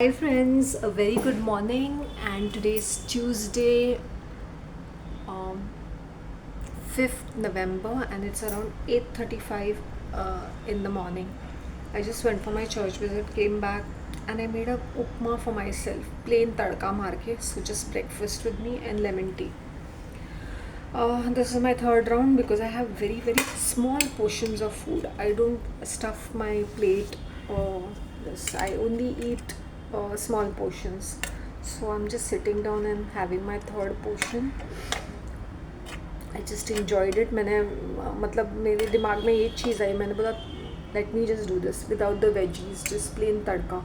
Hi friends, a very good morning, and today's Tuesday, um, 5th November, and it's around 8:35 in the morning. I just went for my church visit, came back, and I made a upma for myself, plain tadka marke, so just breakfast with me and lemon tea. This is my third round because I have very small portions of food. I don't stuff my plate or this. I only eat small portions. So I'm just sitting down and having my third portion. I just enjoyed it. मैंने मतलब मेरे दिमाग में ये चीज़ आई, मैंने बोला let me just do this without the veggies, just plain tadka.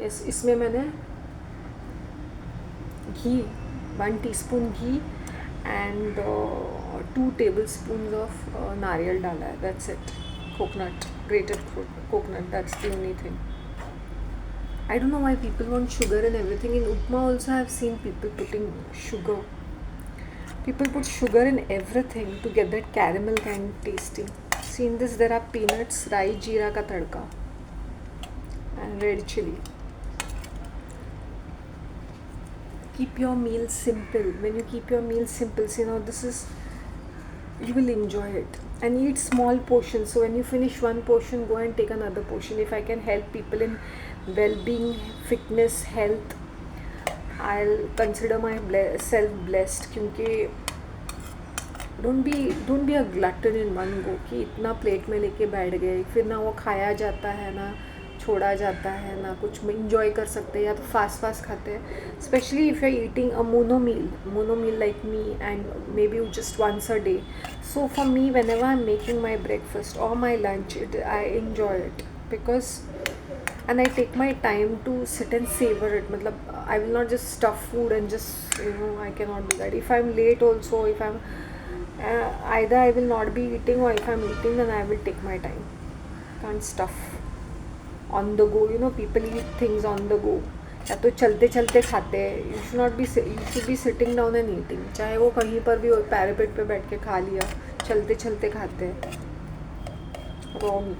Yes, इसमें मैंने घी, 1 teaspoon ghee and 2 tablespoons of नारियल डाला है. That's it. Coconut, grated coconut. That's the only thing. I don't know why people want sugar and everything. In upma also I have seen people putting sugar. People put sugar in everything to get that caramel kind tasting. See, in this there are peanuts, rai, jeera ka tadka, and red chili. Keep your meal simple. When you keep your meal simple, so, this is, you will enjoy it, and eat small portions. So when you finish one portion, go and take another portion. If I can help people in well-being, fitness, health, I'll consider myself blessed. क्योंकि don't be a glutton in one go कि इतना plate में लेके बैठ गए, फिर ना वो खाया जाता है, ना छोड़ा जाता है, ना कुछ इंजॉय कर सकते हैं, या तो फास्ट खाते हैं. Specially if you are eating a mono meal like me, and maybe just once a day. So for me, whenever I'm making my breakfast or my lunch, I enjoy it because, and I take my time to sit and savor it. मतलब I will not just stuff food and just, I cannot do that. If I'm late also, if I'm either I will not be eating, or if I'm eating, then I will take my time. Can't stuff on the go. People eat things on the go, या तो चलते चलते खाते हैं. You should be sitting down and eating. चाहे वो कहीं पर भी हो, पैरापेट पे बैठ के खा लिया, चलते चलते खाते हैं. Wrong.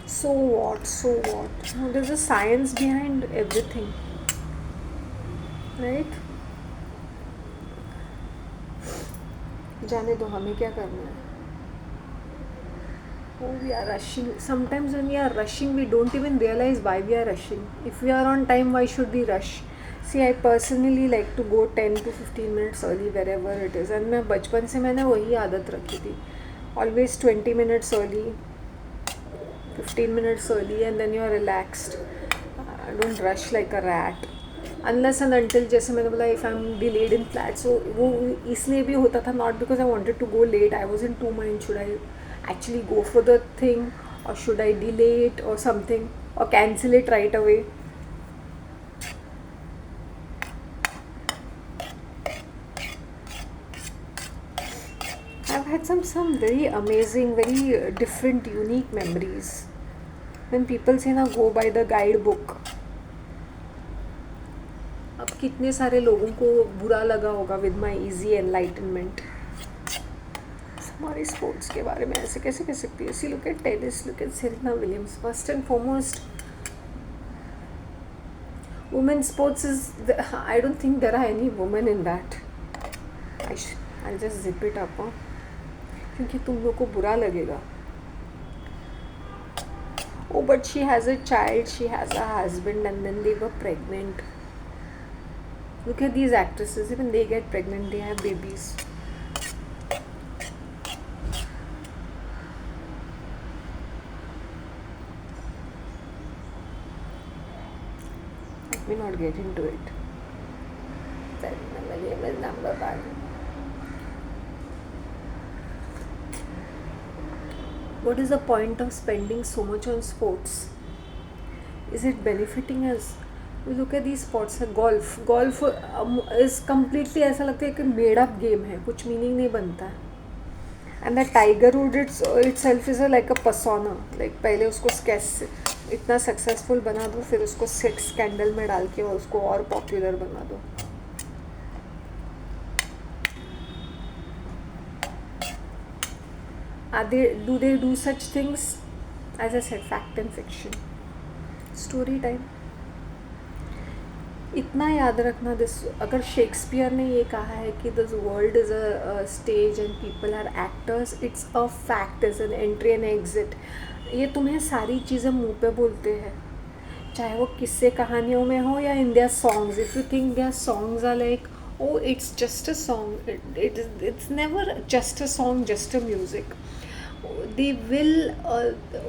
So what? There's a science behind everything, right? जाने दो, हमें क्या करना है. Oh, we are rushing. Sometimes when we are rushing, we don't even realize why we are rushing. If we are on time, why should we rush? See, I personally like to go 10 to 15 minutes early wherever it is. And मैं बचपन से मैंने वही आदत रखी थी. Always 20 minutes early, 15 minutes early, and then you are relaxed. Don't rush like a rat. Unless and until, जैसे मैंने बोला, if I'm delayed in flight, so वो इसलिए भी होता था, not because I wanted to go late. I was in two minds. Should I actually go for the thing, or should I delay it or something, or cancel it right away? I've had some very amazing, very different, unique memories. When people say ना, go by the guidebook, अब कितने सारे लोगों को बुरा लगा होगा with my easy enlightenment. हमारे स्पोर्ट्स के बारे में ऐसे कैसे कह सकती है. See, look at tennis, look at Serena Williams. First and foremost, women sports is, I don't think there are any women in that. I just zip it up, क्योंकि तुम लोग को बुरा लगेगा. Oh, but she has a child, she has a husband, and then they were pregnant. Look at these actresses, even they get pregnant, they have babies. Let me not get into it. My name is number one. What is the point of spending so much on sports? Is it benefiting us? We look at these sports. Golf is completely ऐसा लगता है कि made up game है, कुछ meaning नहीं बनता है. And the Tiger Woods itself is like a persona. Like पहले उसको इतना सक्सेसफुल बना दो, फिर उसको सेक्स स्कैंडल में डाल के उसको और पॉपुलर बना दो. Do they do such things? As I said, fact and fiction. Story time. इतना याद रखना, दिस अगर शेक्सपियर ने ये कहा है कि this world is a stage and people are actors, it's a fact, is an entry and exit. ये तुम्हें सारी चीज़ें मुंह पे बोलते हैं, चाहे वो किस्से कहानियों में हो या in their songs. If you think their songs are like oh it's just a song, it's never just a song, just a music. They will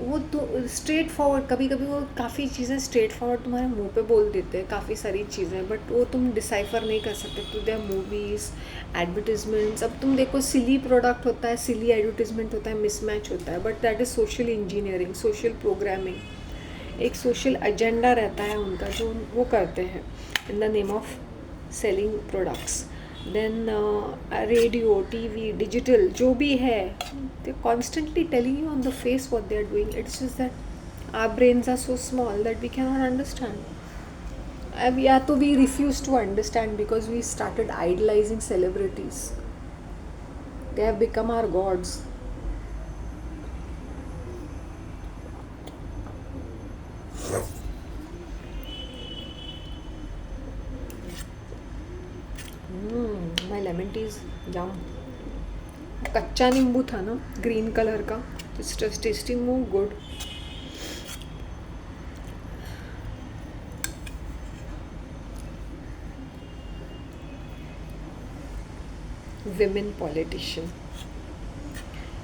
वो तो स्ट्रेट फॉरवर्ड, कभी कभी वो काफ़ी चीज़ें स्ट्रेट फॉरवर्ड तुम्हारे मुंह पे बोल देते हैं, काफ़ी सारी चीज़ें, बट वो तुम डिसाइफर नहीं कर सकते। तो देयर मूवीज़, एडवर्टिजमेंट्स, अब तुम देखो सिली प्रोडक्ट होता है, सिली एडवर्टिजमेंट होता है, मिसमैच होता है, but that is social engineering, social programming. एक सोशल एजेंडा रहता है उनका जो वो करते हैं in the name of selling products. Then radio, TV, digital जो भी है, they constantly telling you on the face what they are doing. It's just that our brains are so small that we cannot नॉट अंडरस्टैंड। अब या तो we refuse to understand because we started idolizing celebrities, they have become our gods. My lemon tea is yum. कच्चा नींबू था ना, green colour का, it's tasting more good. Women politician,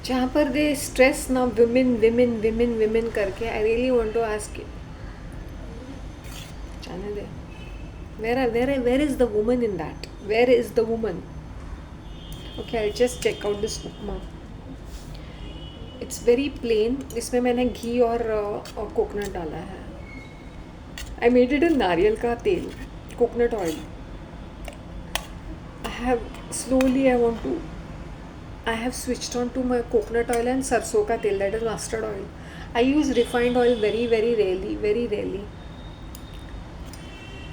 जहाँ पर दे स्ट्रेस ना विमेन विमेन विमेन विमेन करके, I really want to ask, जाने दे, where is the woman in that? Where is the woman? Okay, I'll just check out this upma. It's very plain. इसमें मैंने घी और coconut डाला है. I made it in नारियल का तेल, coconut oil. I have switched on to my coconut oil and सरसों का तेल, that is mustard oil. I use refined oil very rarely.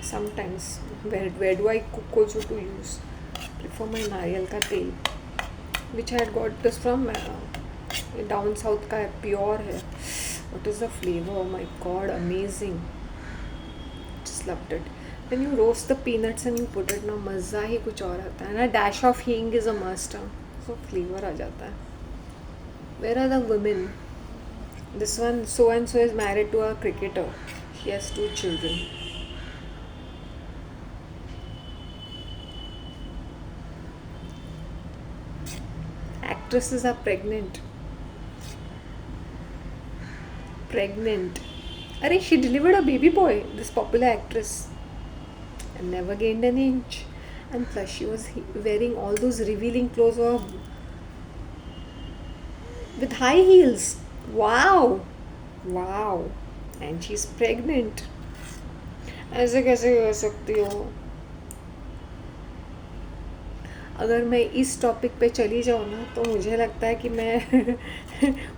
Sometimes where do I cook also to use? Prefer my नारियल का तेल, which I had got this from down south का, pure है. What is the flavor? Oh my god, amazing. Just loved it. When you roast the peanuts and you put it ना, मज़ा ही कुछ और आता है ना. Dash of hing is a must, so flavor आ जाता है. Where are the women? This one, so and so is married to a cricketer. She has 2 children. Actresses are pregnant. Arey, she delivered a baby boy, this popular actress, and never gained an inch. And plus she was wearing all those revealing clothes with high heels. Wow. And she's pregnant. ऐसे कैसे कर सकती हो? अगर मैं इस topic पे चली जाऊँ ना, तो मुझे लगता है कि मैं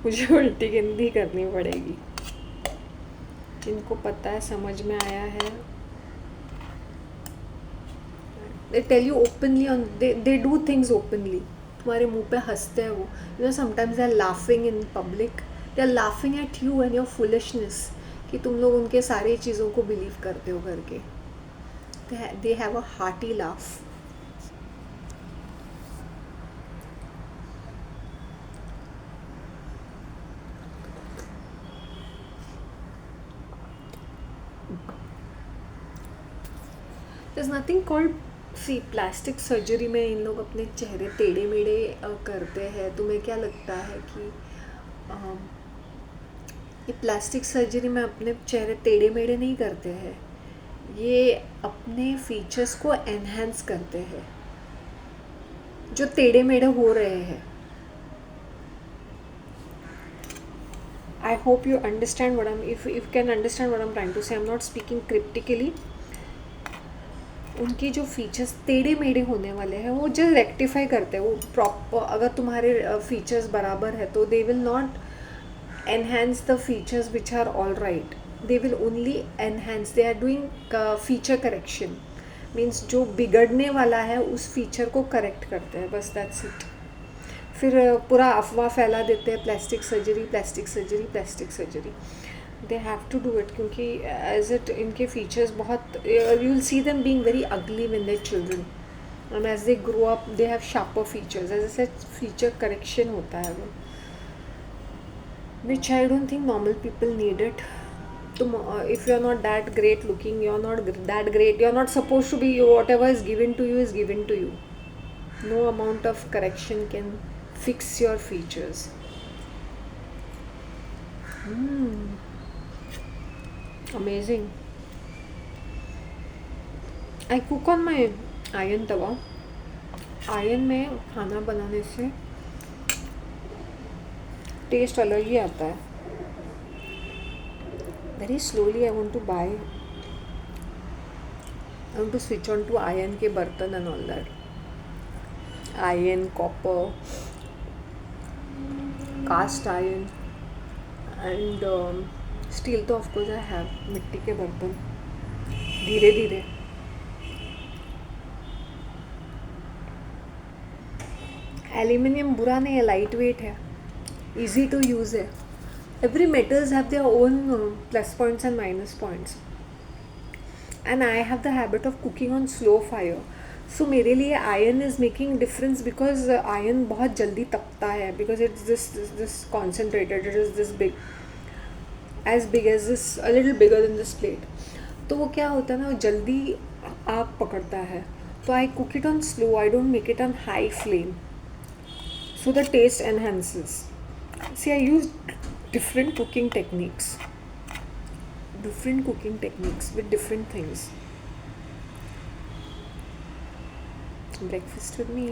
मुझे उल्टी गिनती करनी पड़ेगी. जिनको पता है, समझ में आया है, they tell you openly, they do things openly. तुम्हारे मुंह पे हंसते हैं वो. You know, sometimes they are laughing in public. They are laughing at you and your foolishness, कि तुम लोग उनके सारी चीज़ों को बिलीव करते हो करके. They have a hearty laugh. There's nothing called, C plastic surgery में इन लोग अपने चेहरे टेढ़े मेढ़े करते हैं. तुम्हें क्या लगता है कि ये प्लास्टिक सर्जरी में अपने चेहरे टेढ़े मेढ़े नहीं करते हैं, ये अपने फीचर्स को एनहेंस करते हैं जो टेढ़े मेढ़े हो रहे हैं. I hope you understand what if you can understand what I'm trying to say. I'm not speaking cryptically. उनकी जो फीचर्स टेढ़े मेढ़े होने वाले हैं वो जस्ट रेक्टिफाई करते हैं. वो प्रॉपर, अगर तुम्हारे फीचर्स बराबर है तो they will not enhance the features which are all right, they will only enhance. They are doing feature correction, means जो बिगड़ने वाला है उस फीचर को करेक्ट करते हैं, बस दैट्स इट. फिर पूरा अफवाह फैला देते हैं, plastic surgery. They have to do it, क्योंकि एज इट इनके फीचर्स बहुत, you will see them being very ugly when they children, and as they grow up they have sharper features, as ऐसे फीचर करेक्शन होता है वो, which I don't think normal people need it. तुम if you're not that great looking, you're not that great, you're not supposed to be, whatever is given to you is given to you. No amount of correction can fix your features. Amazing. I cook on my iron tawa. Iron में खाना बनाने से taste अलग ही आता है. Very slowly I want to switch on to iron के बर्तन and all that. Iron, copper, cast iron and steel तो ऑफकोर्स आई हैव. मिट्टी के बर्तन धीरे धीरे. एल्यूमिनियम बुरा नहीं है, लाइट वेट है, easy to use है. Every metals have their own plus points and minus points. And I have the habit of cooking on slow fire. So मेरे लिए iron is making difference because iron बहुत जल्दी तपता है, because it's this concentrated, it is this big, as big as this, a little bigger than this plate. तो वो क्या होता है ना, वो जल्दी आग पकड़ता है. तो I cook it on slow, I don't make it on high flame. So the taste enhances. See, I use different cooking techniques with different things. Breakfast with me.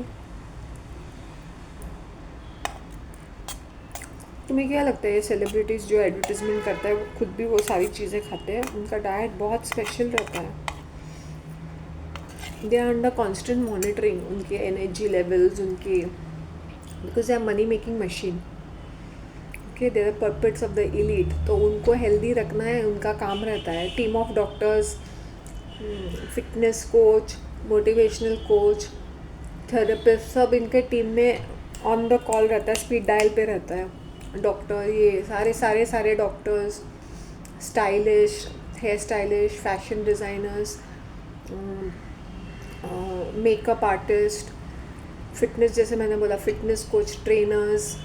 तुम्हें क्या लगता है ये सेलिब्रिटीज़ जो एडवर्टीजमेंट करता है वो खुद भी वो सारी चीज़ें खाते हैं? उनका डाइट बहुत स्पेशल रहता है. They are under constant monitoring, उनके एनर्जी लेवल्स, उनके, because they are money making machine. Okay, they are puppets of the elite, तो उनको हेल्दी रखना है, उनका काम रहता है. Team of doctors, fitness coach, motivational coach, therapist, सब इनके टीम में ऑन द कॉल रहता है, स्पीड डायल पे रहता है. डॉक्टर, ये सारे doctors, stylish, hair stylish, fashion designers, makeup artist, fitness, जैसे मैंने बोला फिटनेस कोच, ट्रेनर्स,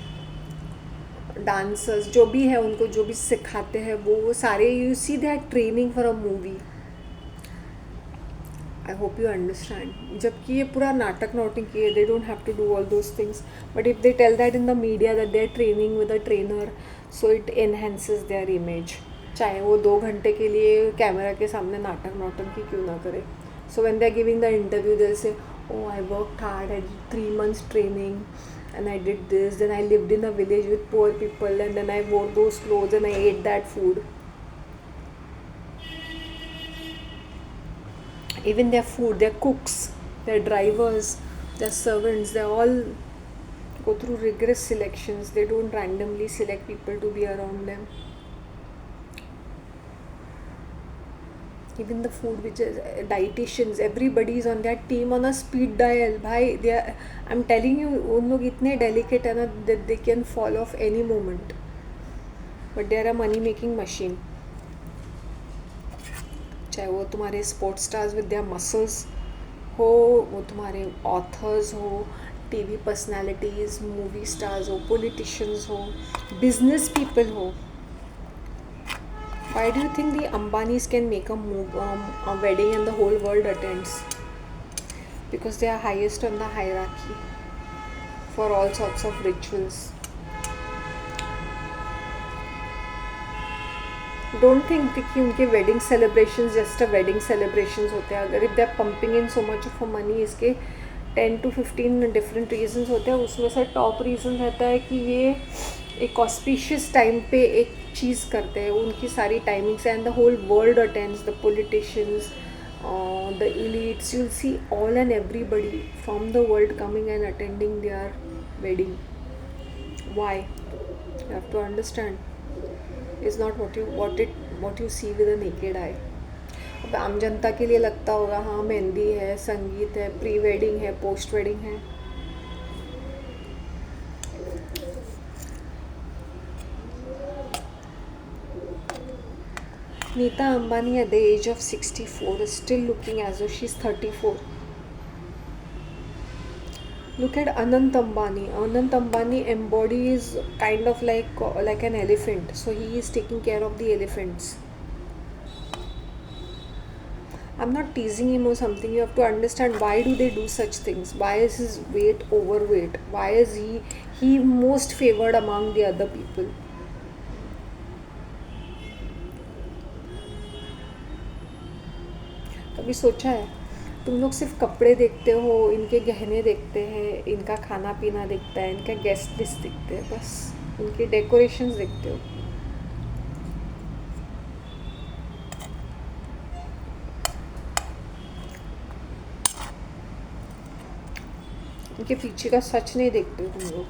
डांसर्स, जो भी है उनको जो भी सिखाते हैं वो सारे, you see they are training for a movie. I hope you understand. जबकि ये पूरा नाटक नौटंकी है, they don't have to do all those things, but if they tell that in the media that they are training with a trainer, so it enhances their image. चाहे वो 2 घंटे के लिए कैमरा के सामने नाटक नौटंकी क्यों ना करे. So when they are giving the interview they say, oh, I worked hard, I did 3 months training and I did this, then I lived in a village with poor people and then I wore those clothes and I ate that food. Even their food, their cooks, their drivers, their servants, they all go through rigorous selections. They don't randomly select people to be around them. Even the food, which is dietitians, everybody is on their team on a speed dial. Bhai, they are, I'm telling you, उन लोग इतने delicate है ना that they can fall off any moment. But they are a money making machine. चाहे वो तुम्हारे sports stars with their muscles हो, वो तुम्हारे authors हो, TV personalities, movie stars हो, politicians हो, business people हो. Why do you think the Ambanis can make a wedding and the whole world attends? Because they are highest on the hierarchy for all sorts of rituals. Don't think कि उनके wedding celebrations just a wedding celebrations होते हैं. अगर if they are pumping in so much of money, इसके 10 to 15 different reasons होते हैं. उसमें से top reason रहता है कि ये एक ऑस्पिशियस टाइम पे एक चीज़ करते हैं. उनकी सारी timings and the whole world attends, the politicians, the elites, you'll see all and everybody from the world coming and attending their wedding. Why? You have to understand. It's not what you see with a naked eye. अब आम जनता के लिए लगता होगा हाँ मेहंदी है, संगीत है, प्री वेडिंग है, पोस्ट वेडिंग है. Neeta Ambani at the age of 64 is still looking as though she's 34. Look at Anant Ambani. Anant Ambani embodies kind of like an elephant. So he is taking care of the elephants. I'm not teasing him or something. You have to understand why do they do such things? Why is his weight overweight? Why is he most favored among the other people? कभी सोचा है? तुम लोग सिर्फ कपड़े देखते हो, इनके गहने देखते हैं, इनका खाना पीना देखता है, इनका गेस्ट लिस्ट देखते हैं, बस इनके डेकोरेशंस देखते हो. इनके पीछे का सच नहीं देखते हो तुम लोग.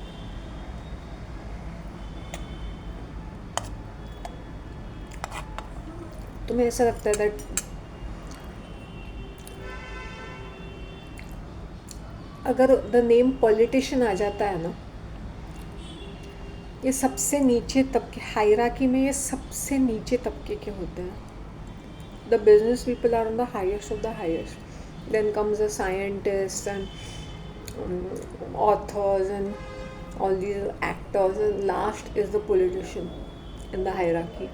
तुम्हें ऐसा लगता है दैट अगर द नेम पॉलिटिशियन आ जाता है ना, ये सबसे नीचे तबके, हायरार्की में ये सबसे नीचे तबके के होते हैं. The business people are on the highest of the highest. Then comes the scientist and authors and all these actors, and last is the politician in the hierarchy.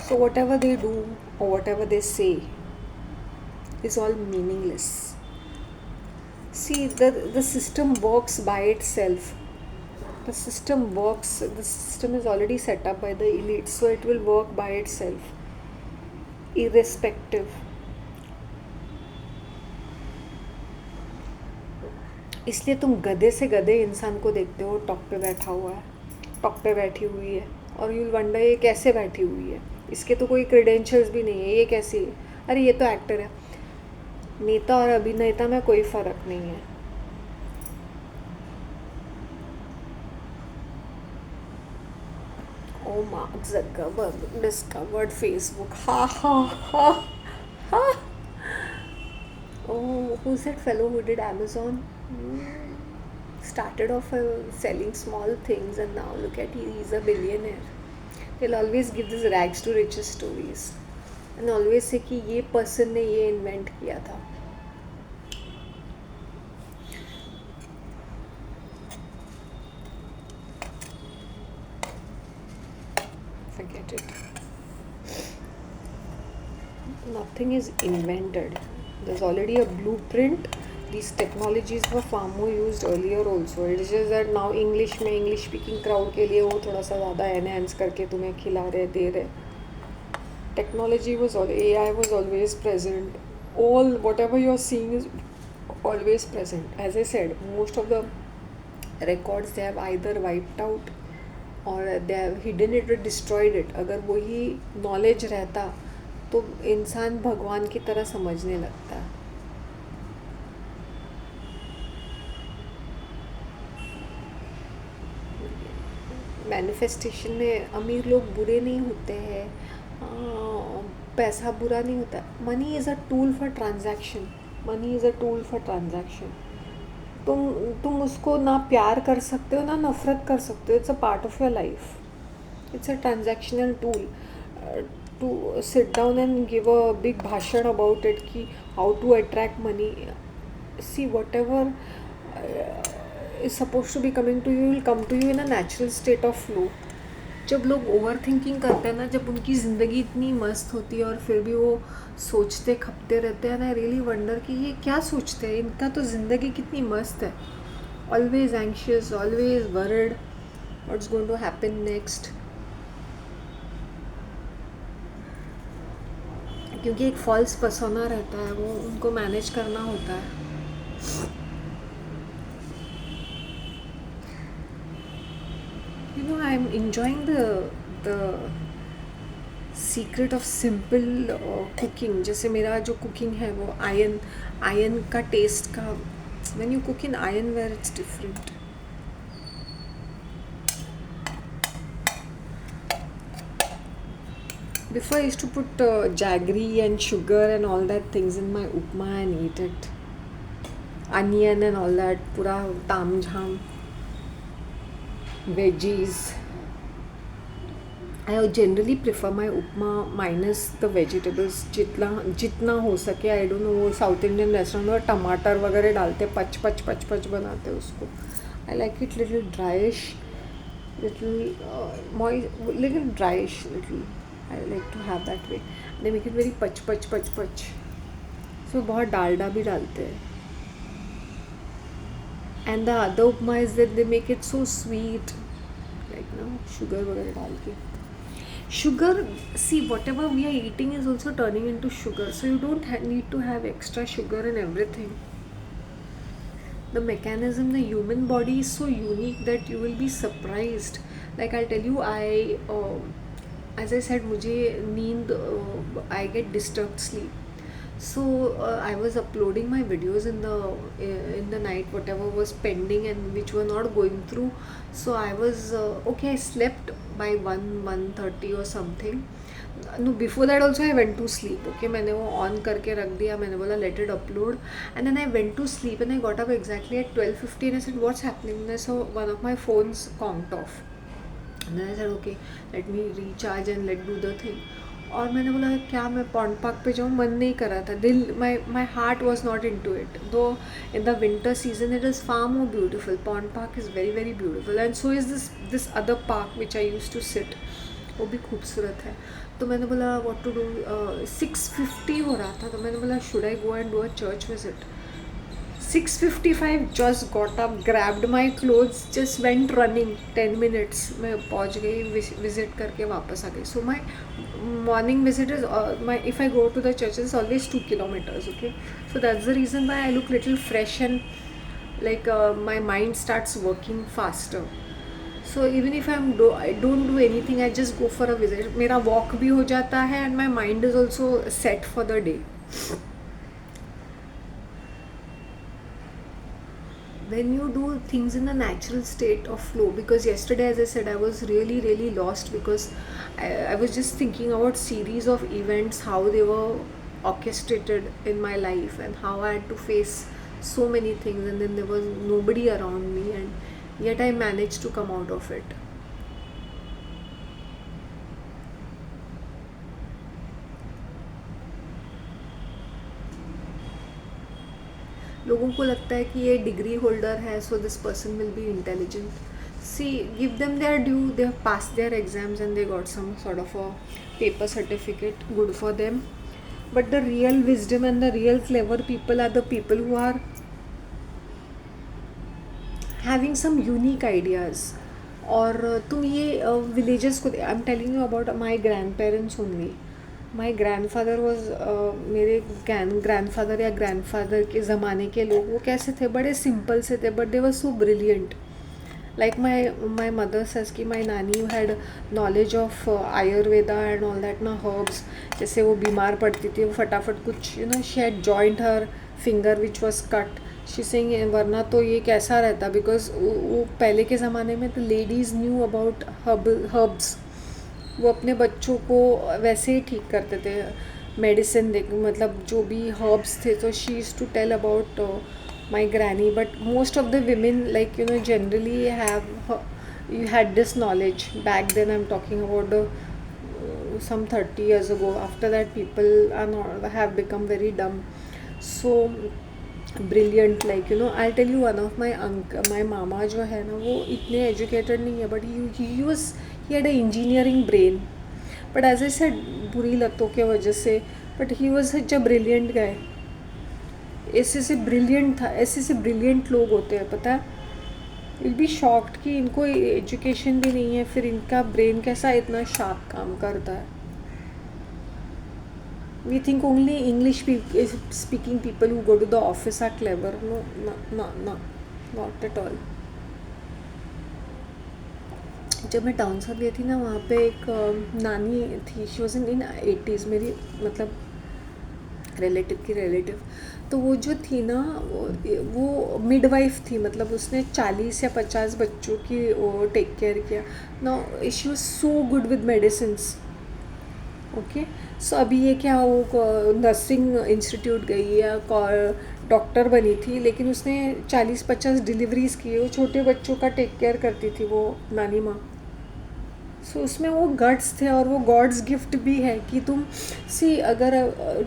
So whatever they do or whatever they say is all meaningless. See, the system works by itself. The system is already set up by the elite, so it will work by itself, irrespective. इसलिए तुम गधे से गधे इंसान को देखते हो, top पे बैठा हुआ है, टॉप पे बैठी हुई है, और यू विल वंडर ये कैसे बैठी हुई है, इसके तो कोई क्रेडेंशियल्स भी नहीं है, ये कैसी है, अरे ये तो एक्टर है. नेता और अभिनेता में कोई फ़र्क नहीं है. Oh, Mark Zuckerberg discovered Facebook. Ha ha ha ha. Oh, who's that fellow who did Amazon? Started off selling small things, and now look at he's a billionaire. They'll always give these rags to riches stories and always say कि ये person ने ये invent किया था. Forget it. Nothing is invented. There's already a blueprint. These technologies were far more used earlier also. It is just that now English में English speaking crowd के लिए वो थोड़ा सा ज़्यादा enhance करके तुम्हें खिला रहे, दे रहे. Technology was AI was always present. All whatever you're seeing is always present. As I said, most of the records they have either wiped out or they have hidden it or destroyed it. अगर वही knowledge रहता तो इंसान भगवान की तरह समझने लगता है. मैनिफेस्टेशन में अमीर लोग बुरे नहीं होते हैं, पैसा बुरा नहीं होता. Money is a tool for transaction. Money is a tool for transaction. तुम उसको ना प्यार कर सकते हो ना नफ़रत कर सकते हो. It's a part of your life. It's a transactional tool. To sit down and give a big भाषण अबाउट इट कि how to attract money. See whatever is supposed to be coming to you will come to you in a natural state of flow. जब लोग over thinking करते हैं ना, जब उनकी ज़िंदगी इतनी मस्त होती है और फिर भी वो सोचते खपते रहते हैं ना, आई रियली वंडर कि ये क्या सोचते हैं. इनका तो ज़िंदगी कितनी मस्त है. Always anxious, always worried what's going to happen next. क्योंकि एक फॉल्स पर्सोना रहता है, वो उनको मैनेज करना होता है. You know, I'm enjoying the secret of simple cooking. जैसे मेरा जो cooking है वो iron का taste का. When you cook in ironware, it's different. Before I used to put jaggery and sugar and all that things in my upma and eat it. Onion and all that, pura tam jham, veggies. I generally prefer my upma minus the vegetables जितना जितना हो सके. I don't know, वो south Indian restaurant में टमाटर वगैरह डालते, पच पच पच पच बनाते हैं उसको. I like it little dryish, little dryish, little. I like to have that way. They make it very pach pach pach pach. So बहुत डालडा भी डालते हैं. And the other upma is that they make it so sweet, like sugar वगैरह डाल के. Sugar, see, whatever we are eating is also turning into sugar, so you don't need to have extra sugar in everything. The mechanism, the human body is so unique that you will be surprised. Like I'll tell you, as I said, मुझे नींद, I get disturbed sleep. So I was uploading my videos in the night, whatever was pending and which were not going through. So I was okay. I slept by 1:30 or something. No, before that also I went to sleep. Okay, मैंने वो on करके रख दिया. मैंने बोला let it upload, and then I went to sleep and I got up exactly at 12:50 and I said what's happening? And I saw one of my phones conked off. And then I said okay, let me recharge and let do the thing. और मैंने बोला क्या मैं pond park पे जाऊँ, मन नहीं कर रहा था. दिल, my heart was not into it. Though in the winter season it is far more beautiful. Pond park is very very beautiful and so is this other park which I use to sit. वो भी खूबसूरत है. तो मैंने बोला what to do. 6:50 हो रहा था, तो मैंने बोला should I go and do a church visit. 6:55 just got up, grabbed my clothes, just went running. 10 minutes मैं पहुँच गई, visit करके वापस आ गई. So my morning visit is if I go to the church it's always 2 kilometers. Okay, so that's the reason why I look little fresh and like my mind starts working faster. So even if I don't do anything, I just go for a visit. मेरा walk भी हो जाता है and my mind is also set for the day. When you do things in a natural state of flow, because yesterday, as I said, I was really lost because I was just thinking about series of events, how they were orchestrated in my life and how I had to face so many things, and then there was nobody around me, and yet I managed to come out of it. लोगों को लगता है कि ये degree holder है, so this person will be intelligent. See, give them their due. They have passed their exams and they got some sort of a paper certificate. Good for them. But the real wisdom and the real clever people are the people who are having some unique ideas. और तुम ये villages को, I am telling you about my grandparents only. My grandfather was, मेरे grandfather या grandfather के ज़माने के लोग वो कैसे थे, बड़े सिंपल से थे, but they were so brilliant. Like my mother says कि माई नानी had knowledge of Ayurveda and all that ना, हर्ब्स. जैसे वो बीमार पड़ती थी, वो फटाफट कुछ she had joint her finger which was cut. She saying वरना तो ये कैसा रहता, बिकॉज वो पहले के ज़माने में तो लेडीज़ न्यू अबाउट हर्ब्स. वो अपने बच्चों को वैसे ही ठीक करते थे, मेडिसिन दे, मतलब जो भी हर्ब्स थे. तो she used to tell about my granny. But most of the women like generally had this knowledge back then. I'm talking about some 30 years ago. After that people have become very dumb. So brilliant, like I tell you, one of my मामा जो है ना, वो इतने educated नहीं है, but he had a engineering brain. But as I said, बुरी लतों के वजह से, but he was such a brilliant guy. ऐसे ब्रिलियंट लोग होते हैं, पता है. विल बी शॉक्ड कि इनको एजुकेशन भी नहीं है, फिर इनका ब्रेन कैसा इतना शार्प काम करता है. We think only English speaking people who go to the office are clever. No, not at all. जब मैं टाउन साउथ गई थी ना, वहाँ पे एक नानी थी. शी वॉज इन 80s, मेरी मतलब रिलेटिव की रिलेटिव. तो वो जो थी ना, वो मिडवाइफ थी. मतलब उसने 40 या 50 बच्चों की टेक केयर किया. Now she was so good with medicines. Okay. So अभी ये क्या, वो नर्सिंग इंस्टीट्यूट गई या डॉक्टर बनी थी, लेकिन उसने 40-50 डिलीवरीज की। वो छोटे बच्चों का टेक केयर करती थी, वो नानी माँ। सो उसमें वो गट्स थे, और वो गॉड्स गिफ्ट भी है कि तुम सी, अगर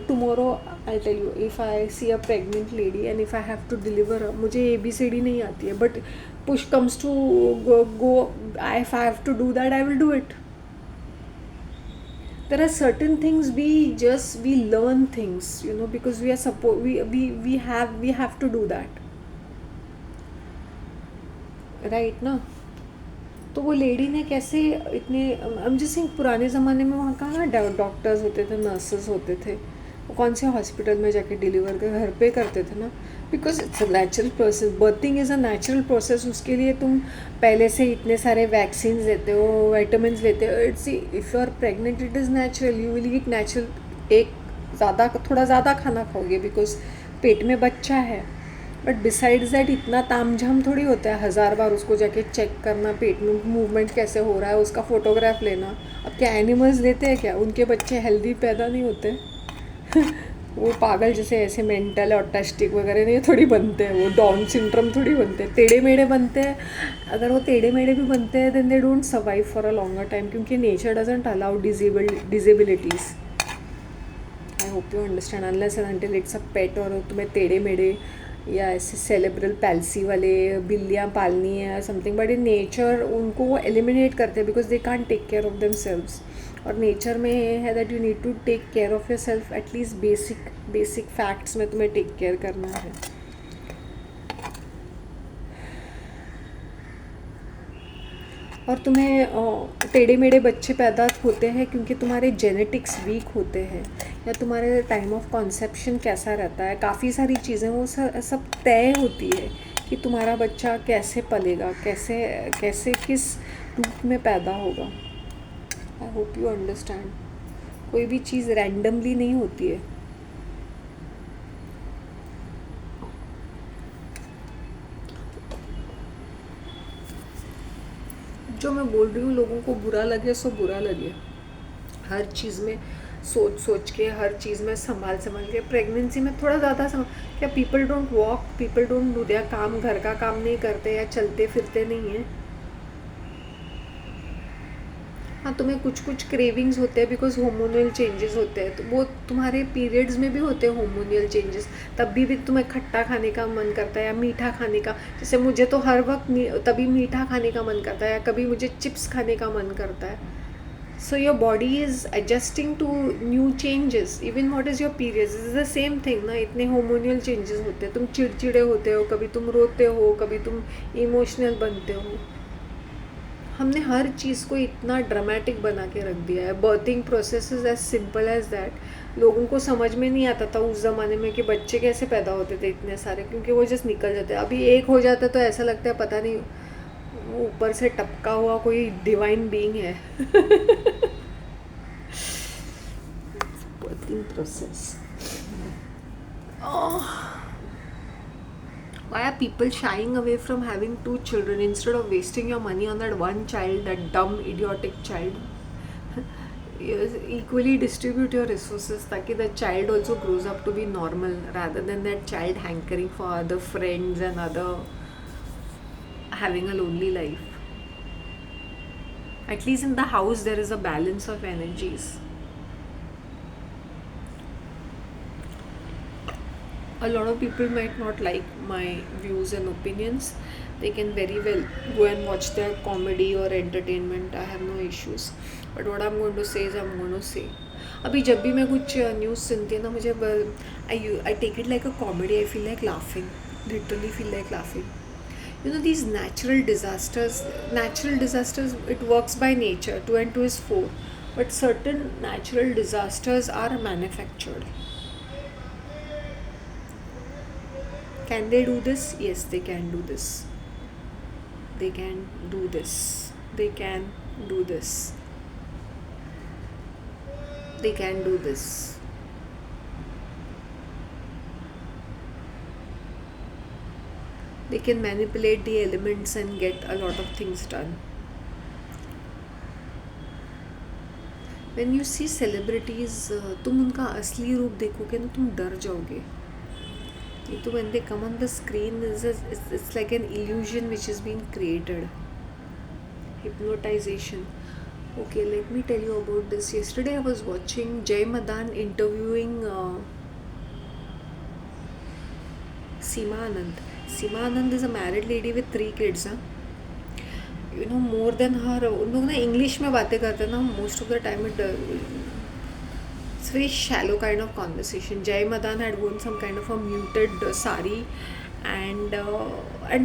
tomorrow I tell you, if I see a pregnant lady and if I have to deliver, मुझे ABCD नहीं आती है, but push comes to go, I if I have to do that, I will do it. There are certain things we learn things, because we are we have to do that, right ना. तो वो lady ने कैसे इतने, हम जैसे पुराने ज़माने में वहाँ कहाँ डॉक्टर्स होते थे, नर्सेस होते थे, वो कौन से हॉस्पिटल में जाके डिलीवर कर, घर पे करते थे ना. Because it's a natural process, berthing is a natural process. उसके लिए तुम पहले से इतने सारे वैक्सीन लेते हो, विटामिन लेते हो. It's, if you are pregnant it is natural, you will eat natural. एक थोड़ा ज़्यादा खाना खाओगे बिकॉज पेट में बच्चा है. बट बिसाइड्स दैट इतना तामझाम थोड़ी होता है 1000 बार उसको जाके चेक करना, पेट में मूवमेंट कैसे हो रहा है, उसका फ़ोटोग्राफ लेना. अब क्या एनिमल्स लेते हैं क्या? उनके बच्चे हेल्दी पैदा नहीं होते. वो पागल जैसे ऐसे मेंटल ऑटिस्टिक वगैरह नहीं थोड़ी बनते हैं, वो डाउन सिंड्रोम थोड़ी बनते हैं, टेढ़े मेढ़े बनते हैं. अगर वो टेढ़े मेढ़े भी बनते हैं then they don't survive for a longer time, क्योंकि nature doesn't allow disabilities. I hope you understand. Unless and until it's a pet, और तुम्हें टेढ़े मेढ़े या ऐसे सेलेब्रल पैल्सी वाले बिल्लियाँ पालनी है समथिंग, बट इन नेचर उनको वो एलिमिनेट करते हैं because they can't take care of themselves. और नेचर में ये है that you need to take care of yourself. At least basic facts में तुम्हें टेक केयर करना है. और तुम्हें टेढ़े मेढ़े बच्चे पैदा होते हैं क्योंकि तुम्हारे जेनेटिक्स वीक होते हैं, या तुम्हारे टाइम ऑफ कॉन्सेप्शन कैसा रहता है. काफ़ी सारी चीज़ें वो सब तय होती है कि तुम्हारा बच्चा कैसे पलेगा, कैसे कैसे किस रूप में पैदा होगा. आई होप यू अंडरस्टैंड. कोई भी चीज़ रैंडमली नहीं होती है. जो मैं बोल रही हूँ लोगों को बुरा लगे सो बुरा लगे. हर चीज़ में सोच सोच के, हर चीज़ में संभाल के. प्रेगनेंसी में थोड़ा ज़्यादा क्या people don't walk, people don't do their काम, घर का काम नहीं करते या चलते फिरते नहीं हैं. हाँ, तुम्हें कुछ क्रेविंग्स होते हैं बिकॉज होमोनियल चेंजेस होते हैं. तो वो तुम्हारे पीरियड्स में भी होते हैं होमोनियल चेंजेस. तब भी तुम्हें खट्टा खाने का मन करता है या मीठा खाने का. जैसे मुझे तो हर वक्त तभी मीठा खाने का मन करता है, या कभी मुझे चिप्स खाने का मन करता है. So your body is adjusting to new changes. Even what is your periods, this is the same thing ना. इतने hormonal changes होते हैं. तुम चिड़चिड़े होते हो, कभी तुम रोते हो, कभी तुम इमोशनल बनते हो. हमने हर चीज़ को इतना ड्रामेटिक बना के रख दिया है. Birthing process is as simple as that. लोगों को समझ में नहीं आता था उस ज़माने में कि बच्चे कैसे पैदा होते थे इतने सारे, क्योंकि वो जस्ट निकल जाते. अभी एक हो जाता तो ऐसा लगता है पता नहीं वो ऊपर से टपका हुआ कोई डिवाइन बीइंग है. Birthing process. Why are people shying away from having 2 children instead of wasting your money on that one child, that dumb idiotic child? Equally distribute your resources ताकि the child also grows up to be normal, rather than that child hankering for other friends and other having a lonely life. At least in the house there is a balance of energies. A lot of people might not like my views and opinions. They can very well go and watch their comedy or entertainment. I have no issues. But what I'm going to say is I'm going to say. अभी जब भी मैं कुछ news सुनती हूँ ना, मुझे I take it like a comedy. I feel like laughing. Literally feel like laughing. These natural disasters, it works by nature. 2 and 2 is 4. But certain natural disasters are manufactured. Can they do this? Yes, they can do this. They can do this. They can do this. They can do this. They can manipulate the elements and get a lot of things done. When you see celebrities, तुम उनका असली रूप देखोगे ना, तुम डर जाओगे. ये तो when they come on the screen, it's like an illusion which is being created. Hypnotization. Okay, let me tell you about this. Yesterday I was watching Jay Madan interviewing Seema Anand. Seema Anand is a married lady with 3 kids. Huh? You know, more than her, उन लोग ना English में बातें करते हैं ना, most of the time it's very shallow kind of conversation. Jay Madan had worn some kind of a muted sari and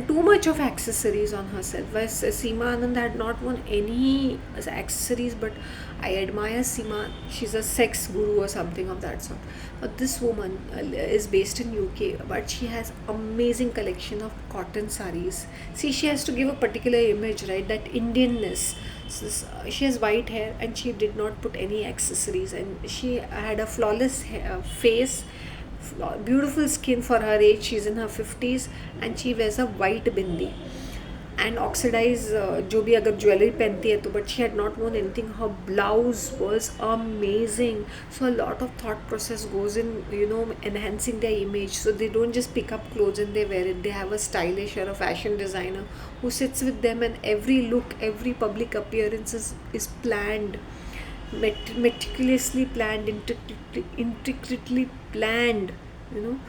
too much of accessories on herself. Whereas Seema Anand had not worn any accessories, but I admire Seema. She's a sex guru or something of that sort. But this woman is based in UK, but she has amazing collection of cotton saris. See, she has to give a particular image, right? That Indianness. She has white hair and she did not put any accessories, and she had a flawless face, beautiful skin for her age. She's in her 50s and she wears a white bindi and oxidize जो भी अगर jewellery पहनती है तो, but she had not worn anything. Her blouse was amazing. So a lot of thought process goes in, you know, enhancing their image. So they don't just pick up clothes and they wear it. They have a stylish or a fashion designer who sits with them, and every look, every public appearance is planned, meticulously planned, intricately planned, you know,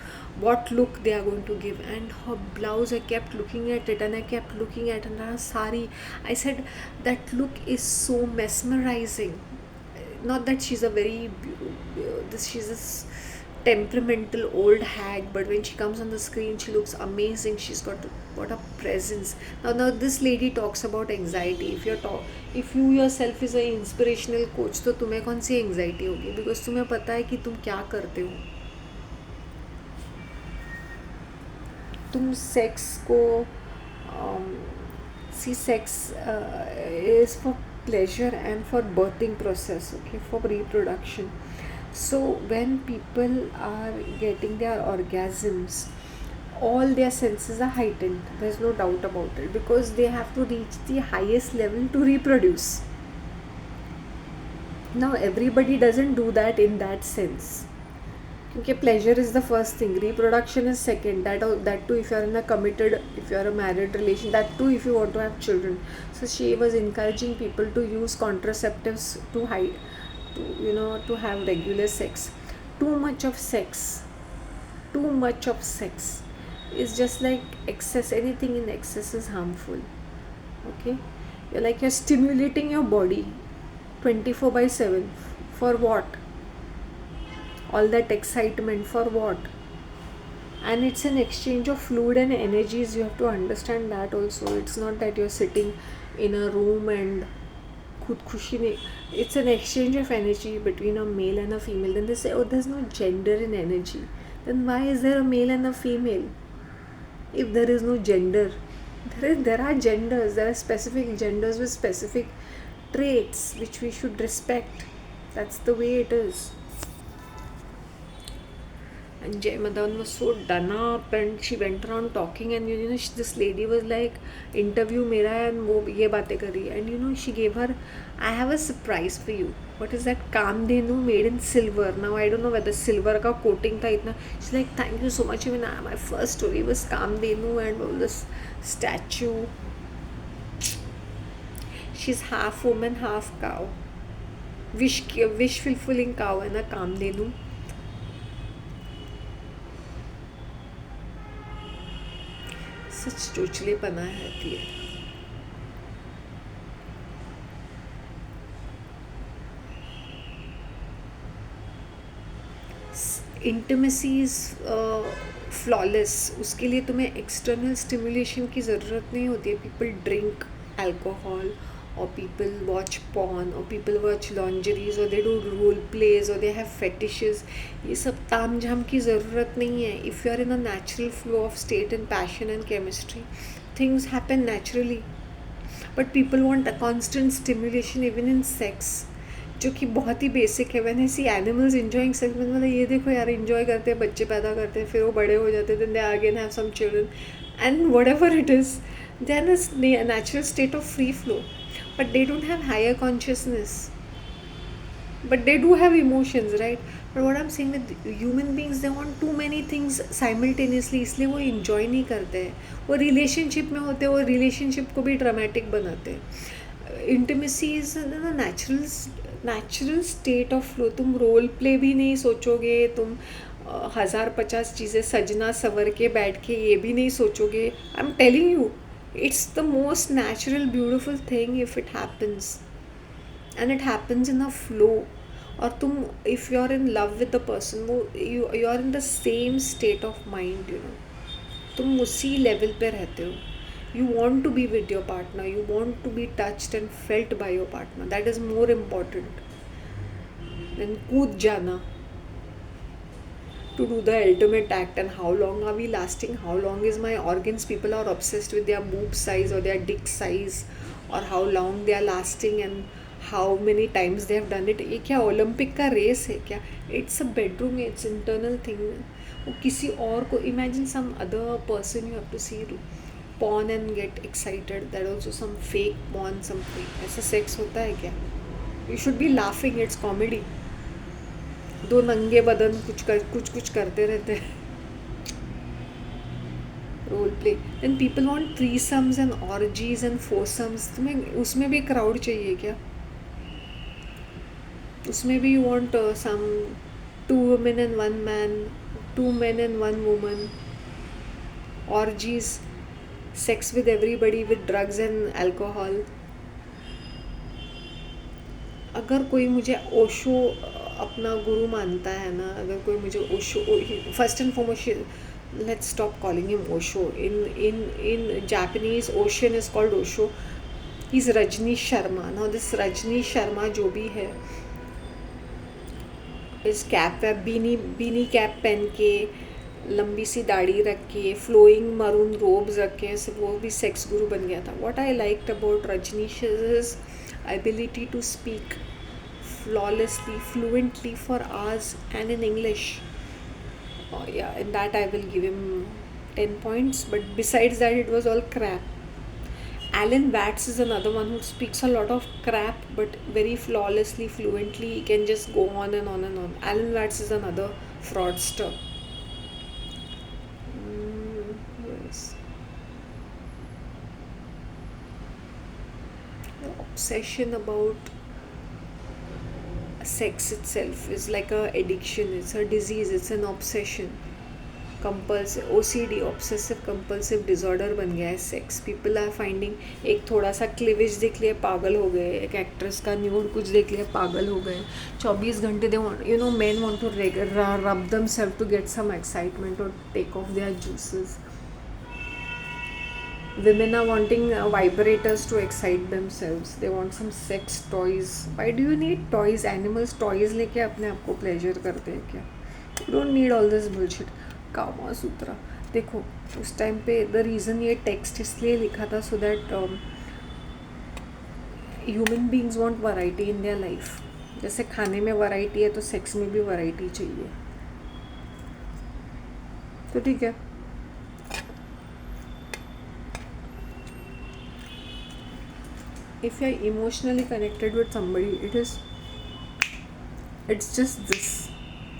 what look they are going to give. And her blouse, I kept looking at it and I kept looking at it, and her sari, I said, that look is so mesmerizing. Not that she's a very she's a temperamental old hag, but when she comes on the screen she looks amazing. She's got what a presence. Now this lady talks about anxiety. If you yourself is a inspirational coach, तो तुम्हें कौन सी anxiety होगी, because तुम्हें पता है कि तुम क्या करते हो. तुम सेक्स को सी sex is for pleasure and for birthing process, okay, for reproduction. So when people are getting their orgasms, all their senses are heightened. There's no doubt about it, because they have to reach the highest level to reproduce. Now everybody doesn't do that in that sense. Okay, pleasure is the first thing, reproduction is second. That too if you are in a committed, if you are a married relation, that too if you want to have children. So she was encouraging people to use contraceptives to hide, to have regular sex. Too much of sex is just like excess. Anything in excess is harmful. Okay, you're stimulating your body 24/7. For what? All that excitement for what? And it's an exchange of fluid and energies. You have to understand that also. It's not that you're sitting in a room and khud khushi nahi. It's an exchange of energy between a male and a female. Then they say, oh, there's no gender in energy. Then why is there a male and a female? If there is no gender, there are genders. There are specific genders with specific traits which we should respect. That's the way it is. And Jay Madan was so done up, and she went around talking, and this lady was like, interview mera hai, and wo ye baatein kar rahi hai. And she gave her, I have a surprise for you. What is that? Kamdhenu made in silver. Now I don't know whether silver ka coating tha itna. She's like, thank you so much. Even my first story was Kamdhenu and all this statue. She's half woman, half cow. Wish fulfilling cow है ना Kamdhenu. सच चोचलेपना रहती है. Intimacy is flawless. उसके लिए तुम्हें external stimulation की ज़रूरत नहीं होती है. People drink alcohol, or people watch porn, or people watch lingeries, or they do role plays, or they have fetishes. ये सब ताम झाम की ज़रूरत नहीं है. If you are in a natural flow of state and passion and chemistry, things happen naturally. But people want a constant stimulation even in sex, जो कि बहुत ही बेसिक है. When I see animals enjoying sex, मतलब ये देखो यार, enjoy करते हैं, बच्चे पैदा करते हैं, फिर वो बड़े हो जाते हैं, then they again have some children, and whatever it is, they are in a natural state of free flow, but they don't have higher consciousness. but they do have emotions, right? But what I'm saying with human beings, they want too many things simultaneously, इसलिए वो enjoy नहीं करते हैं. वो relationship में होते हैं, वो relationship को भी dramatic बनाते हैं. Intimacy is a natural state of flow. तुम role play भी नहीं सोचोगे, तुम 1050 चीज़ें सजना सवर के बैठ के ये भी नहीं सोचोगे. I'm telling you, it's the most natural beautiful thing if it happens. And it happens in a flow. और तुम if you are in love with the person, वो you are in the same state of mind, you know. तुम उसी level पे रहते हो. You want to be with your partner, you want to be touched and felt by your partner. That is more important than कूद जाना to do the ultimate act. And how long are we lasting? How long is my organs? People are obsessed with their boob size or their dick size, or how long they are lasting and how many times they have done it. ये क्या Olympic का race है क्या? It's a bedroom, it's internal thing. वो किसी और को imagine some other person you have to see porn and get excited. That also some fake porn, some fake. ऐसा sex होता है क्या? You should be laughing. It's comedy. दो नंगे बदन कुछ करते रहते हैं. Role play. Then people want threesomes and orgies and foursomes. तुम्हें उसमें भी क्राउड चाहिए क्या? उसमें भी you want some 2 women and 1 man, 2 men and 1 woman, orgies, sex with everybody with drugs and alcohol. अगर कोई मुझे ओशो अपना गुरु मानता है ना, अगर कोई मुझे Osho, first and foremost let's stop calling him Osho. In Japanese, ocean is called Osho. He's Rajneesh Sharma. Now this Rajneesh Sharma जो भी है, इस कैप बीनी कैप पहन के, लंबी सी दाढ़ी रख के, फ्लोइंग मरून रोब्स रख के, वो भी सेक्स गुरु बन गया था. What I liked about Rajneesh is his ability to speak flawlessly, fluently for hours and in English. Yeah, in that I will give him 10 points. But besides that, it was all crap. Alan Watts is another one who speaks a lot of crap, but very flawlessly, fluently. He can just go on and on and on. Alan Watts is another fraudster. Yes. The obsession about sex itself is like a addiction. It's a disease. It's an obsession. Compulsive OCD, obsessive compulsive disorder बन गया है sex. People are finding, एक थोड़ा सा cleavage देख लिया पागल हो गए, एक एक्ट्रेस का न्यूड कुछ देख लिया पागल हो गए. 24 घंटे they want, you know, men want to rub themselves to get some excitement और take off their juices. Women are wanting vibrators to excite themselves. They want some sex toys. Why do you need toys? Animals toys लेके अपने आप को pleasure करते हैं क्या? You don't need all this bullshit. कामा सूत्रा. देखो उस टाइम पे the reason ये text इसलिए लिखा था so that human beings want variety in their life. जैसे खाने में variety है तो sex में भी variety चाहिए. तो ठीक है. If you are emotionally connected with somebody, it's just this.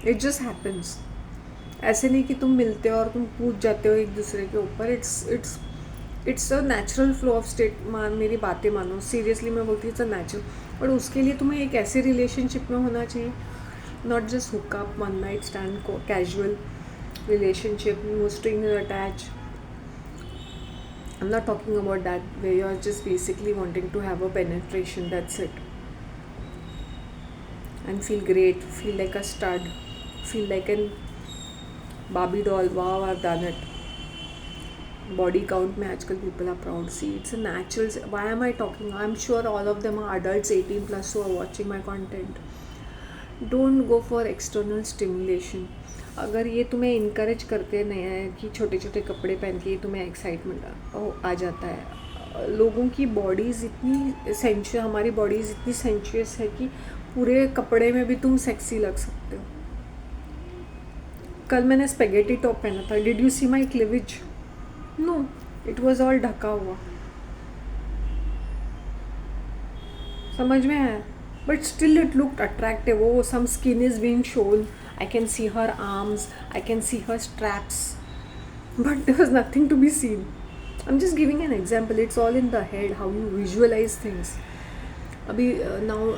It just happens. ऐसे नहीं कि तुम मिलते हो और तुम कूद जाते हो एक दूसरे के ऊपर. It's a natural flow of state. मेरी बातें मानो, सीरियसली मैं बोलती हूँ, it's a natural. और उसके लिए तुम्हें एक ऐसे रिलेशनशिप में होना चाहिए, not just hook up, one night stand, casual relationship, no strings attached. I'm not talking about that where you're just basically wanting to have a penetration, that's it. And feel great, feel like a stud, feel like an Barbie doll. Wow, I've done it. Body count में आजकल people are proud. See, it's a natural. Why am I talking? I'm sure all of them are adults 18 plus who are watching my content. Don't go for external stimulation. अगर ये तुम्हें encourage करते नहीं है कि छोटे छोटे कपड़े पहन के तुम्हें एक्साइटमेंट आ जाता है. लोगों की बॉडीज़ इतनी सेंशुअस, हमारी बॉडीज़ इतनी सेंशुअस है कि पूरे कपड़े में भी तुम सेक्सी लग सकते हो. कल मैंने स्पेगेटी टॉप पहना था. Did you see my cleavage? No, it was all ढका हुआ. समझ में आया? but still it looked attractive. Oh, some skin is being shown, I can see her arms, I can see her straps, but there was nothing to be seen. I'm just giving an example. It's all in the head, how you visualize things. अभी now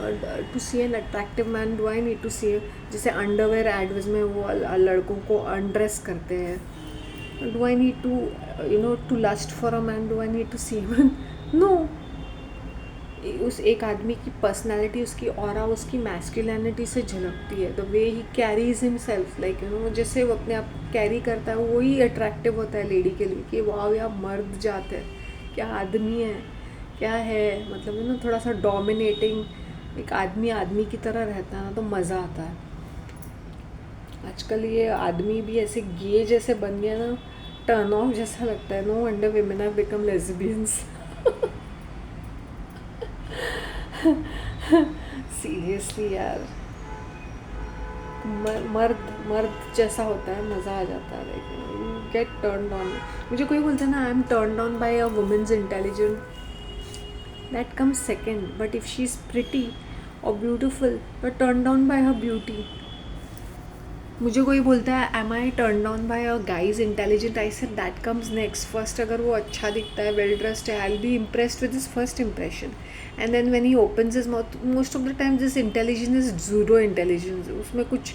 to see an attractive man, do I need to see, जैसे underwear ads में वो लड़कों को undress करते हैं, do I need to to lust for a man, do I need to see man? No. उस एक आदमी की पर्सनैलिटी, उसकी ऑरा, उसकी मैस्कुलिनिटी से झलकती है. The way he carries himself, like जैसे वो अपने आप कैरी करता है, वही अट्रैक्टिव होता है लेडी के लिए कि वाह यार मर्द जाते हैं, क्या आदमी है, क्या है, मतलब थोड़ा सा डोमिनेटिंग. एक आदमी आदमी की तरह रहता है ना, तो मज़ा आता है. आजकल ये आदमी भी ऐसे गे जैसे बन गया ना, टर्न ऑफ जैसा लगता है. No wonder women have become lesbians. Seriously यार, मर्द मर्द जैसा होता है, मज़ा आ जाता है. Like get turn on. मुझे कोई बोलता है ना, I am turn on by a woman's intelligent, that comes second. But if she is pretty और beautiful, but turn down by her beauty. मुझे कोई बोलता है am I turn down by a guy's intelligent, I said that comes next. First अगर वो अच्छा दिखता है, वेल ड्रेस्ड है, I will be impressed with his first impression. And then when he opens his mouth, most of the time this intelligence is zero intelligence. उसमें कुछ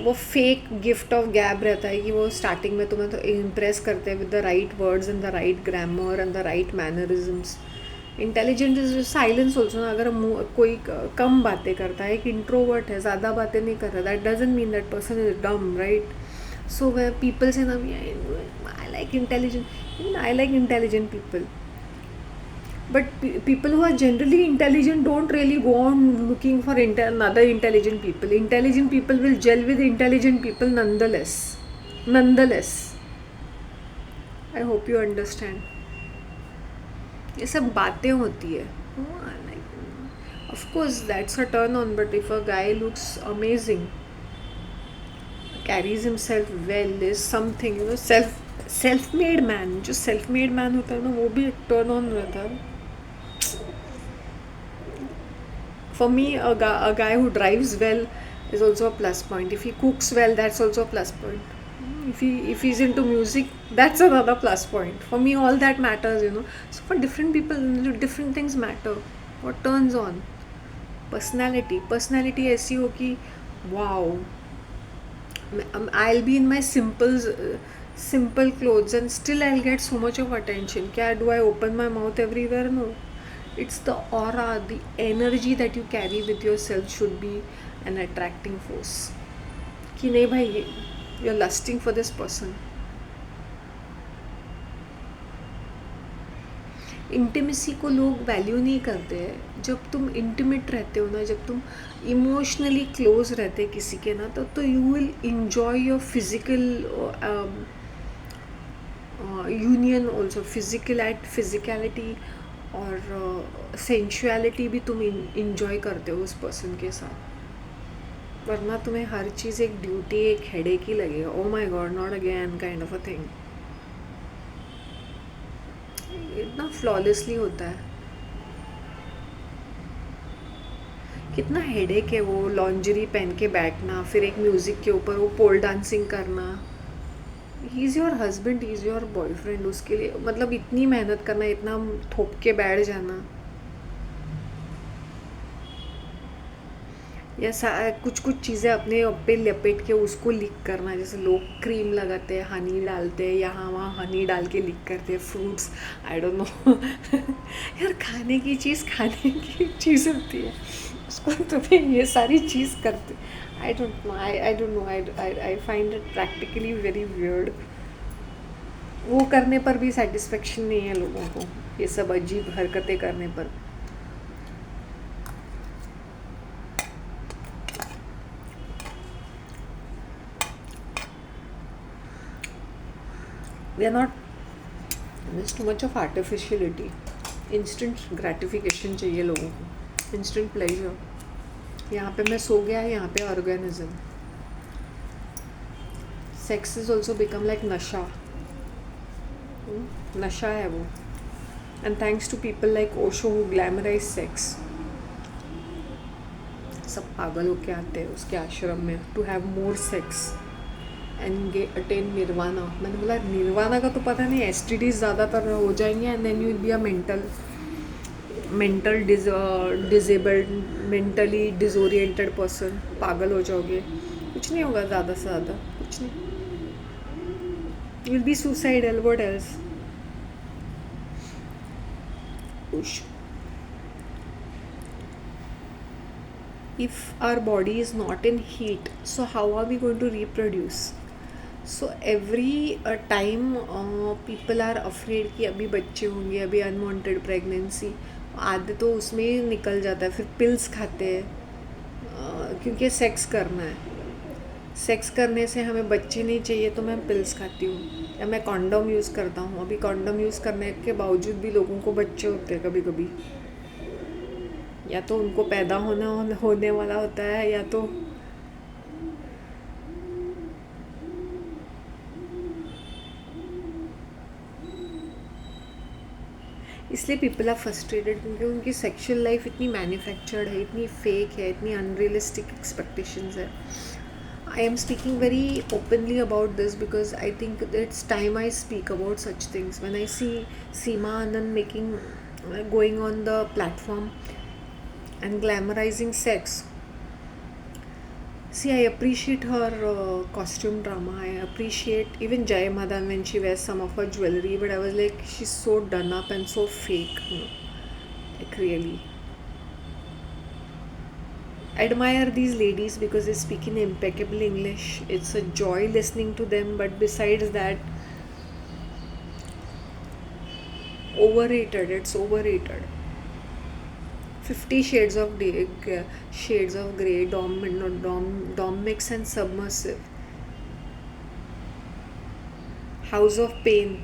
वो fake gift of गैब रहता है कि वो स्टार्टिंग में तुम्हें तो इम्प्रेस करते हैं with the right words and the right grammar and the right mannerisms. Intelligent is silence also ना. अगर कोई कम बातें करता है, एक इंट्रोवर्ट है, ज़्यादा बातें नहीं कर रहा, that doesn't mean that person is dumb, right? So way people से ना, I like intelligent, even I like intelligent people, but people who are generally intelligent don't really go on looking for another intelligent people. Intelligent people will gel with intelligent people nonetheless. I hope you understand. ये सब बातें होती है. Of course that's a turn on, but if a guy looks amazing, carries himself well, is something, self-made man, जो self-made man होता है ना, वो भी एक turn on रहता है. For me, a guy who drives well is also a plus point. If he cooks well, that's also a plus point. If he's into music, that's another plus point. For me, all that matters, So for different people, different things matter. What turns on? Personality ऐसी हो कि wow, I'll be in my simple clothes and still I'll get so much of attention. क्या do I open my mouth everywhere? No. It's the aura, the energy that you carry with yourself should be an attracting force. कि नहीं भाई, you're lusting for this person. Intimacy को लोग value नहीं करते हैं. जब तुम इंटीमेट रहते हो ना, जब तुम इमोशनली क्लोज रहते किसी के ना, तो you will enjoy your physical union also. Physicality और सेंशुअलिटी भी तुम इंजॉय करते हो उस पर्सन के साथ. वरना तुम्हें हर चीज़ एक ड्यूटी, एक हेडेक ही लगेगा. Oh my God, not again kind of a thing. इतना फ्लॉलेसली होता है. कितना हेडेक है वो लॉन्जरी पहन के बैठना, फिर एक म्यूज़िक के ऊपर वो पोल डांसिंग करना. He is your husband, he is your boyfriend. उसके लिए मतलब इतनी मेहनत करना, इतना थोप के बैठ जाना, या कुछ चीज़ें अपने पे लपेट के उसको लीक करना. जैसे लोग क्रीम लगाते हैं, हनी डालते हैं, यहाँ वहाँ हनी डाल के लीक करते हैं फ्रूट्स. I don't know. यार खाने की चीज़ होती है, उसको तुम्हें ये सारी चीज़ करते. I don't know. I find it practically very weird. वो करने पर भी सेटिस्फेक्शन नहीं है लोगों को, ये सब अजीब हरकतें करने पर. We are not, there's too much of artificiality. Instant gratification चाहिए लोगों को, instant pleasure. यहाँ पे मैं सो गया, यहाँ पे organism. Sex is also become like नशा है वो. And thanks to people like Osho who glamorize sex. सब पागल होके आते हैं उसके आश्रम में to have more sex and get attain nirvana. मैंने बोला निर्वाणा का तो पता नहीं, STDs ज़्यादातर हो जाएंगे and then you will be a mental disabled, mentally disoriented person. पागल हो जाओगे. कुछ नहीं होगा, ज़्यादा से ज़्यादा कुछ नहीं. You will B suicidal. What else? If our body is not in heat, so how are we going to reproduce? So every time people are afraid कि अभी बच्चे होंगे, अभी अनवांटेड प्रेगनेंसी, आधे तो उसमें ही निकल जाता है. फिर पिल्स खाते हैं क्योंकि सेक्स करना है. सेक्स करने से हमें बच्चे नहीं चाहिए तो मैं पिल्स खाती हूँ या मैं कॉन्डोम यूज़ करता हूँ. अभी कॉन्डोम यूज़ करने के बावजूद भी लोगों को बच्चे होते हैं कभी कभी. या तो उनको पैदा होने वाला होता है या तो इसलिए पीपल आर फ्रस्ट्रेटेड क्योंकि उनकी सेक्सुअल लाइफ इतनी मैन्युफैक्चर्ड है, इतनी फेक है, इतनी अनरियलिस्टिक एक्सपेक्टेशंस है. I am speaking very openly about this because I think it's time I speak about such things. When I see Seema Anand making going on the platform and glamorizing sex. See, I appreciate her costume drama. I appreciate even Jai Madan when she wears some of her jewelry, but I was like, she's so done up and so fake. Like really. Admire these ladies because they speak in impeccable English. It's a joy listening to them, but besides that, overrated. It's overrated. 50 Shades of Grey, Dom Mix and Submersive, House of Pain.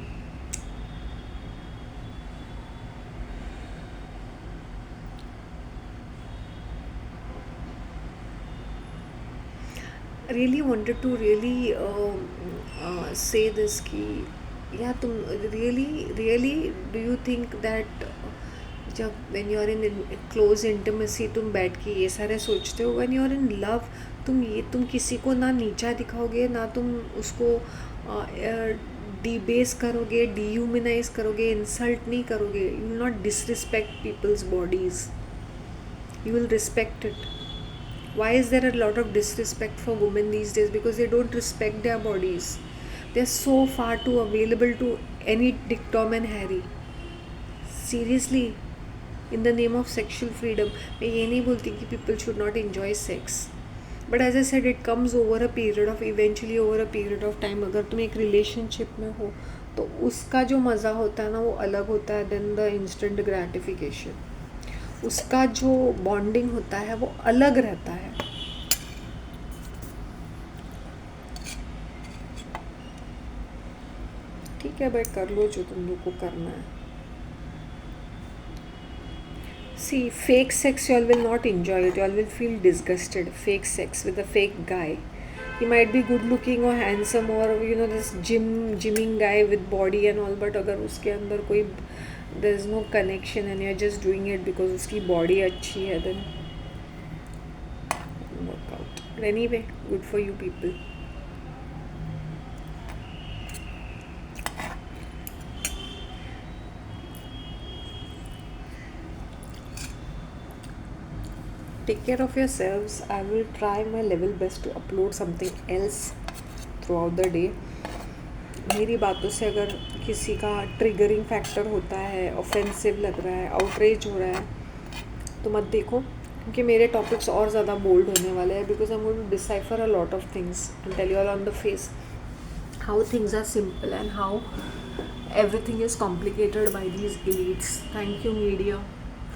Really wanted to really say this कि या तुम really do you think that जब when you are in close intimacy तुम बैठ के ये सारे सोचते हो? when you are in love तुम किसी को ना नीचा दिखाओगे, ना तुम उसको डिबेस करोगे, डिह्यूमनाइज करोगे, इंसल्ट नहीं करोगे. You will not disrespect people's bodies, you will respect it. Why is there a lot of disrespect for women these days? Because they don't respect their bodies. They're so far too available to any Dick, Tom and Harry. Seriously, in the name of sexual freedom. मैं ये नहीं बोलती कि people should not enjoy sex, but as I said, it comes over a period of time. अगर तुम एक relationship में हो तो उसका जो मज़ा होता है ना वो अलग होता है than the instant gratification. उसका जो बॉन्डिंग होता है वो अलग रहता है. ठीक है भाई, कर लो जो तुम लोग को करना है. See, fake sex you all will not enjoy it. You all will feel disgusted. Fake sex with a fake guy. He might be good looking or handsome or this gymming guy with body and all, but अगर उसके अंदर कोई there is no connection and you're just doing it because उसकी body अच्छी है, then work out. But anyway, good for you people. Take care of yourselves. I will try my level best to upload something else throughout the day. मेरी बातों से अगर किसी का triggering factor होता है, ऑफेंसिव लग रहा है, आउटरेज हो रहा है तो मत देखो, क्योंकि मेरे टॉपिक्स और ज़्यादा बोल्ड होने वाले हैं. Because I am going to decipher a lot of things and tell you all on the face how things are simple and how everything is complicated by these elites. Thank you media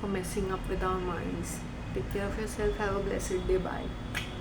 for messing up with our minds. Take care of yourself. Have a blessed day. Bye.